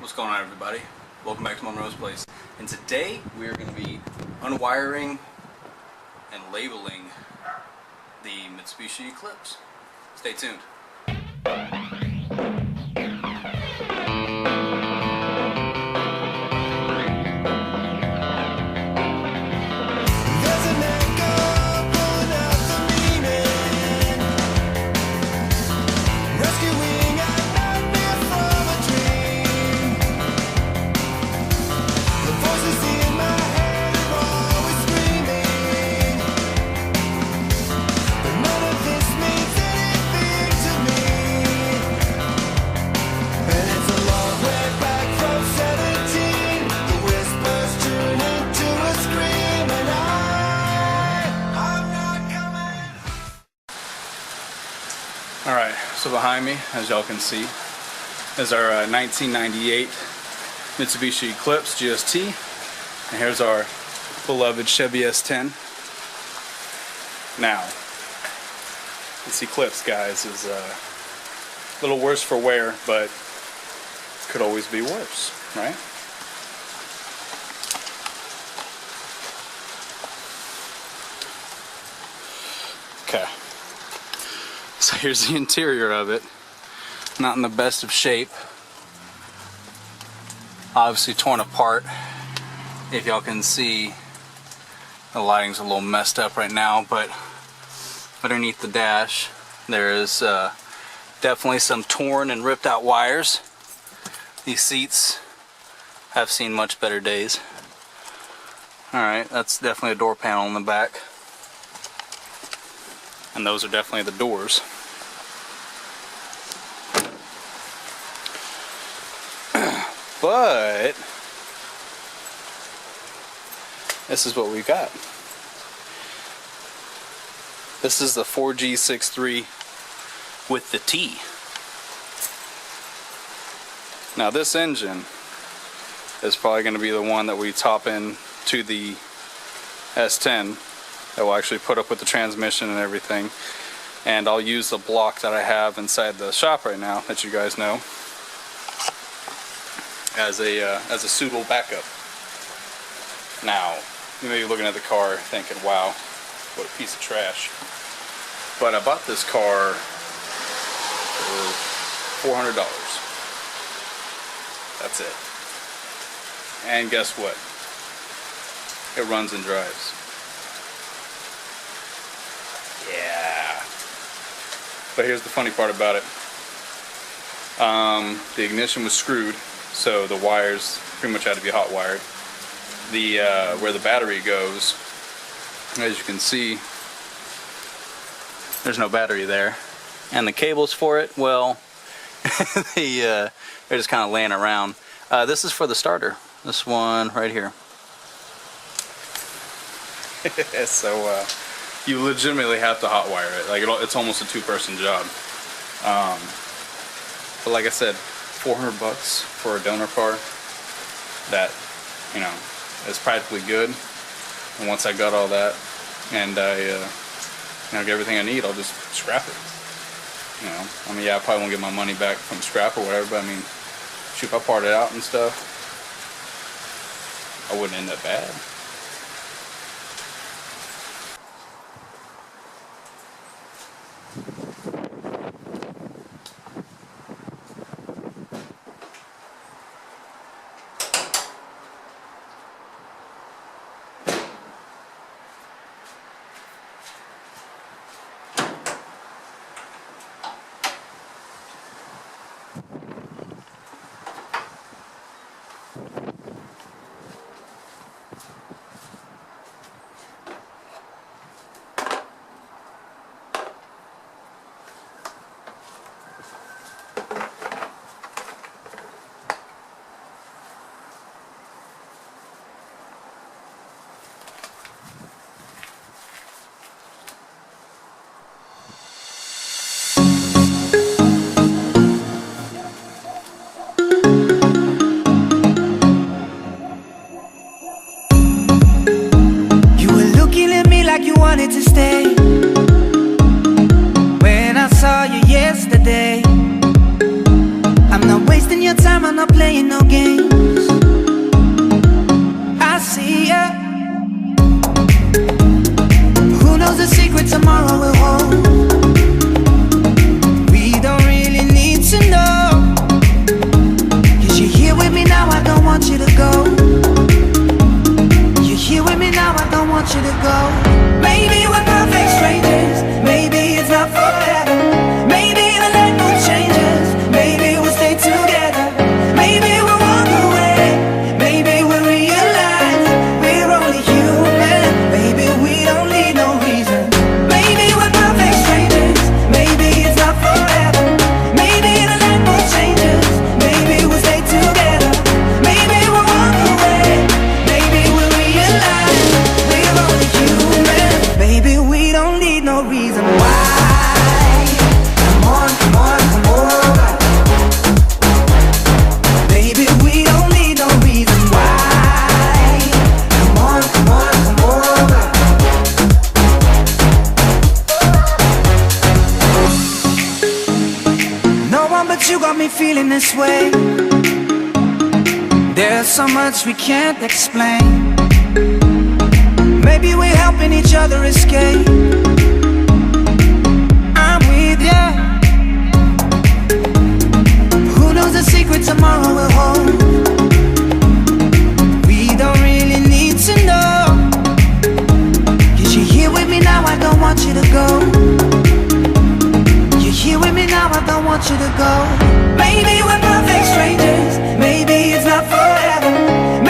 What's going on, everybody? Welcome back to Monroes Place. And today we are going to be unwiring and labeling the Mitsubishi Eclipse. Stay tuned. Alright, so behind me, as y'all can see, is our 1998 Mitsubishi Eclipse GST. And here's our beloved Chevy S10. Now, this Eclipse, guys, is a little worse for wear, but it could always be worse, right? Okay. So here's the interior of it. Not in the best of shape. Obviously torn apart. If y'all can see, the lighting's a little messed up right now, but underneath the dash there is definitely some torn and ripped out wires. These seats have seen much better days. Alright, that's definitely a door panel in the back. And those are definitely the doors. But this is what we got. This is the 4G63 with the T. Now this engine is probably going to be the one that we top in to the S10. That will actually put up with the transmission and everything. And I'll use the block that I have inside the shop right now, that you guys know, as a pseudo backup. Now, you may be looking at the car thinking, wow, what a piece of trash. But I bought this car for $400. That's it. And guess what? It runs and drives. Yeah. But here's the funny part about it. The ignition was screwed, so the wires pretty much had to be hot wired. The where the battery goes, as you can see, there's no battery there. And the cables for it, well, they're just kind of laying around. This is for the starter. This one right here. So you legitimately have to hot wire it. Like it's almost a two-person job. But like I said, $400 for a donor car. That, you know, is practically good. And once I got all that, and I get everything I need, I'll just scrap it. You know, I mean, yeah, I probably won't get my money back from scrap or whatever, but I mean, shoot, if I part it out and stuff, I wouldn't end up bad. time, I'm not playing no games. I see ya. Who knows the secret tomorrow will hold? We don't really need to know. 'Cause you're here with me now, I don't want you to go. You're here with me now, I don't want you to go. Maybe we're perfect strangers, maybe it's not forever. Maybe the light will change us, maybe we'll stay together. Maybe we'll walk away, maybe we'll realize we're only human. Maybe we don't need no reason. Maybe we're perfect strangers, maybe it's not forever. Maybe the light will change us, maybe we'll stay together. Maybe we'll walk away, maybe we'll realize we're only human. Maybe we don't need no reason why. Come on, come on, come over. Maybe we don't need no reason why. Come on, come on, come over. No one but you got me feeling this way. There's so much we can't explain. Maybe we're helping each other escape. I'm with ya. Who knows the secret tomorrow will hold? We don't really need to know. 'Cause you're here with me now, I don't want you to go. You're here with me now, I don't want you to go. Maybe we're perfect strangers, maybe it's not forever.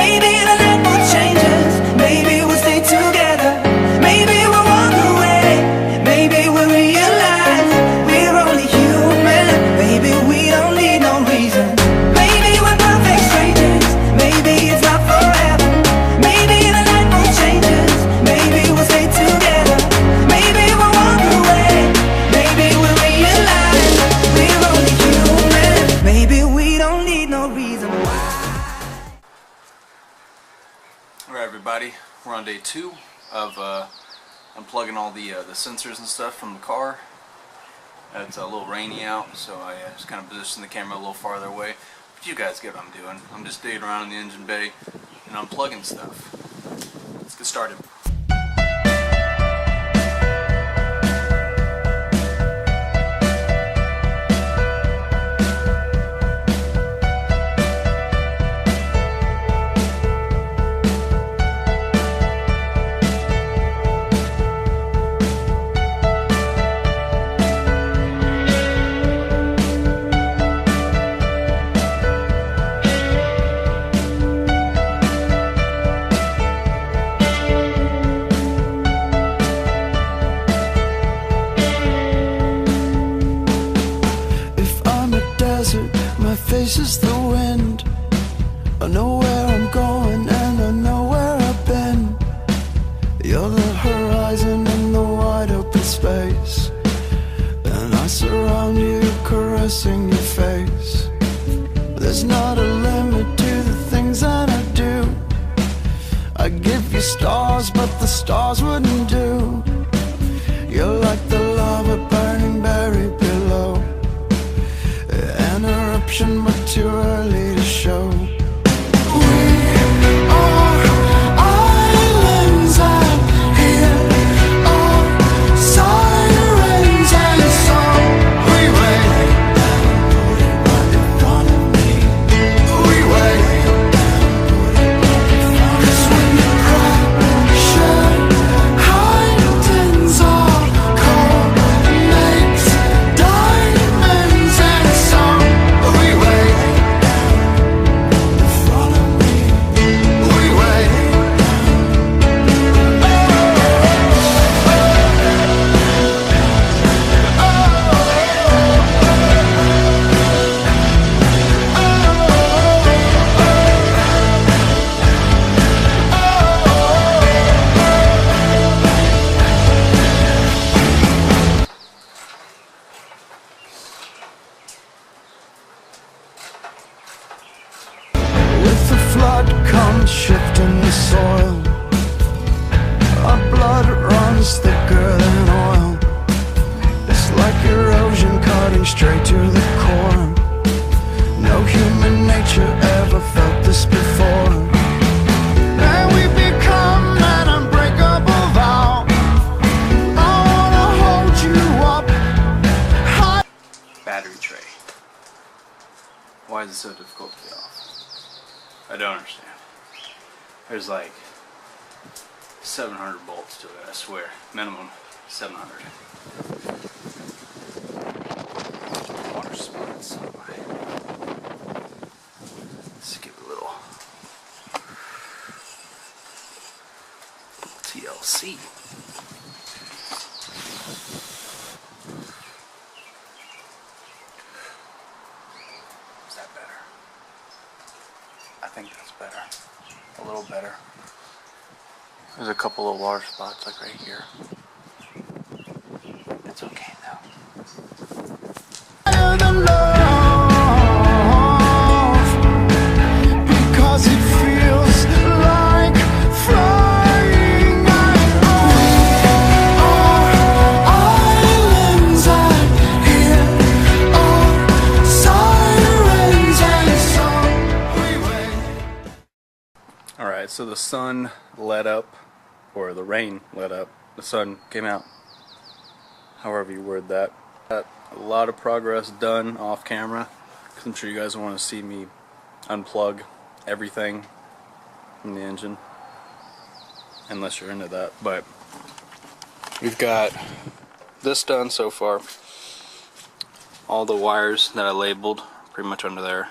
Maybe the light will change us, maybe we'll stay together. Maybe we'll walk away, maybe we'll realize we're only human. Maybe we don't need no reason. Maybe we're perfect strangers, maybe it's not forever. Maybe the light will change us, maybe we'll stay together. Maybe we'll walk away, maybe we'll realize we're only human. Maybe we don't need no reason why. Alright everybody, we're on day 2 of unplugging all the sensors and stuff from the car. It's a little rainy out, so I just kind of positioned the camera a little farther away. But you guys get what I'm doing. I'm just digging around in the engine bay and unplugging stuff. Let's get started. My face is the wind. I know where I'm going and I know where I've been. You're the horizon in the wide open space, and I surround you, caressing your face. There's not a limit to the things that I do. I give you stars, but the stars wouldn't do. You're like the lava burning buried below. An eruption, but too early to show. We are islands out here, all sirens and song. We wait right in front of me. We wait, 'cause when the pressure heightens, our core makes diamonds and song. We wait in front of me. We wait. With the flood comes shifting the soil. Our blood runs thicker than oil. It's like erosion cutting straight to the core. No human nature Why is it so difficult to get off? I don't understand. There's like 700 bolts to it, I swear. Minimum 700. Water spots on my... Let's give it a little TLC. Is that better? I think that's better. A little better. There's a couple of water spots like right here. It's okay though. Because it feels like flying. Islands out here are sirens and so we wait. Alright, so the sun let up, or the rain let up, the sun came out, however you word that. Got a lot of progress done off camera, because I'm sure you guys want to see me unplug everything in the engine, unless you're into that. But we've got this done so far. All the wires that I labeled pretty much under there.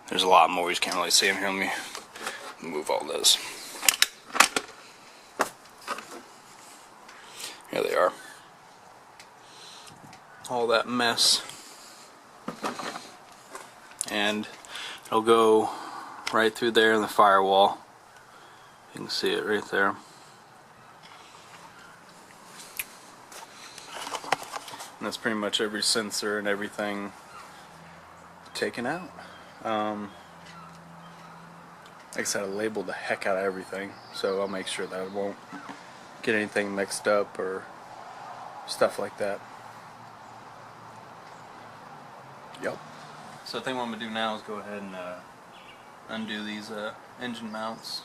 There's a lot more, you just can't really see them here. Let me move all this. Here they are. All that mess. And it'll go right through there in the firewall. You can see it right there. And that's pretty much every sensor and everything taken out. Like I said, I labeled the heck out of everything, so I'll make sure that I won't get anything mixed up or stuff like that. Yep. So the thing what I'm going to do now is go ahead and undo these engine mounts.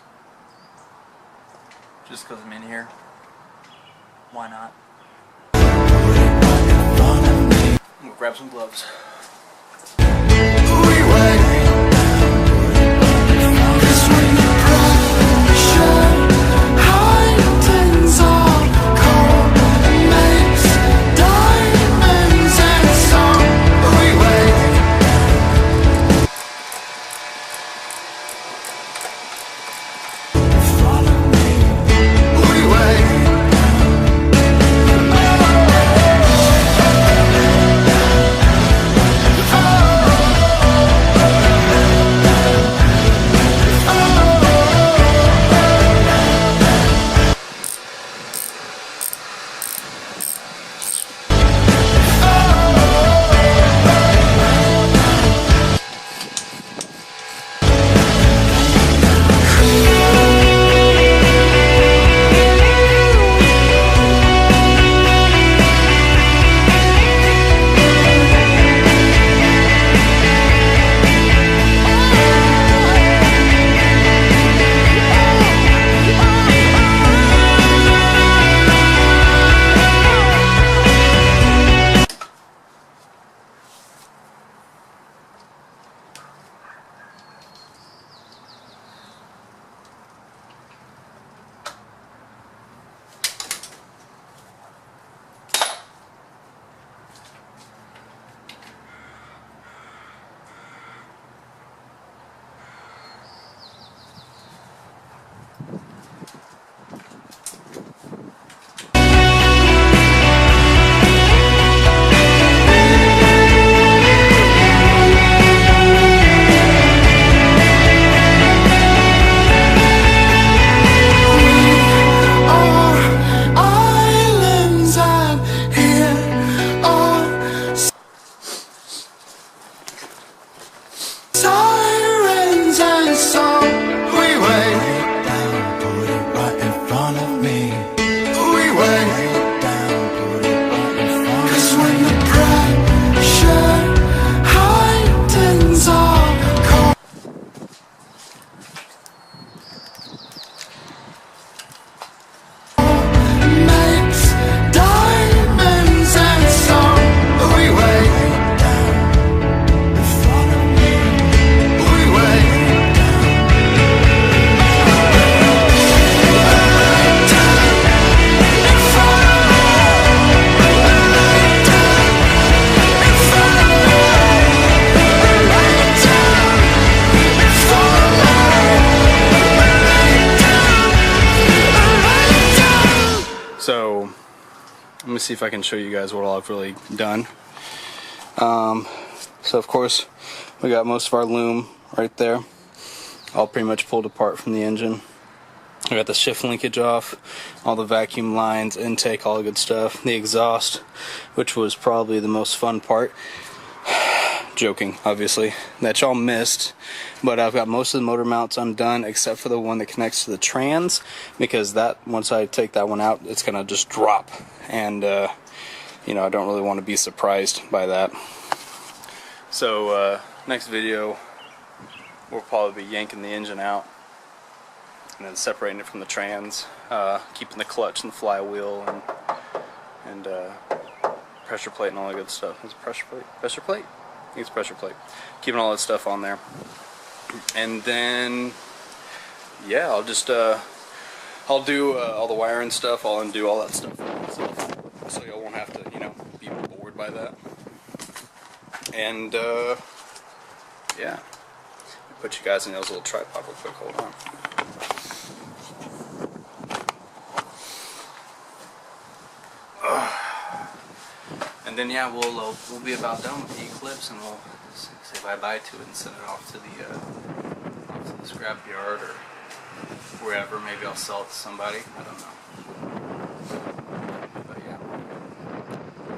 Just because I'm in here. Why not? I'm going to grab some gloves. see if I can show you guys what all I've really done. So of course we got most of our loom right there, all pretty much pulled apart from the engine. I got the shift linkage off, all the vacuum lines, intake, all the good stuff. The exhaust, which was probably the most fun part. Joking, obviously, that y'all missed. But I've got most of the motor mounts undone except for the one that connects to the trans, because that, once I take that one out, it's gonna just drop. And you know, I don't really want to be surprised by that. So next video we'll probably be yanking the engine out and then separating it from the trans, keeping the clutch and the flywheel and pressure plate and all that good stuff. Is it pressure plate? Pressure plate? I think it's pressure plate. Keeping all that stuff on there. And then, yeah, I'll just, I'll do all the wiring stuff. I'll undo all that stuff myself, so y'all won't have to, you know, be bored by that. And, yeah. Put you guys in those little tripod real quick. Hold on. And then yeah, we'll be about done with the Eclipse, and we'll say bye-bye to it and send it off to the scrap yard or wherever. Maybe I'll sell it to somebody. I don't know. But yeah,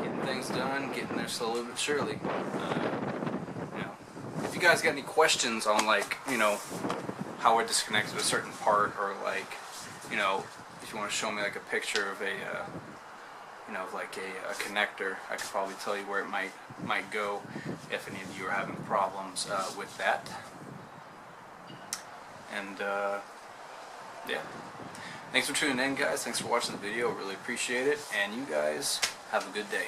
getting things done, getting there slowly but surely. You know, if you guys got any questions on, like, you know, how we're disconnected a certain part, or like, you know, if you want to show me like a picture of a you know, like a connector, I could probably tell you where it might go if any of you are having problems with that. And yeah, thanks for tuning in, guys. Thanks for watching the video. Really appreciate it. And you guys have a good day.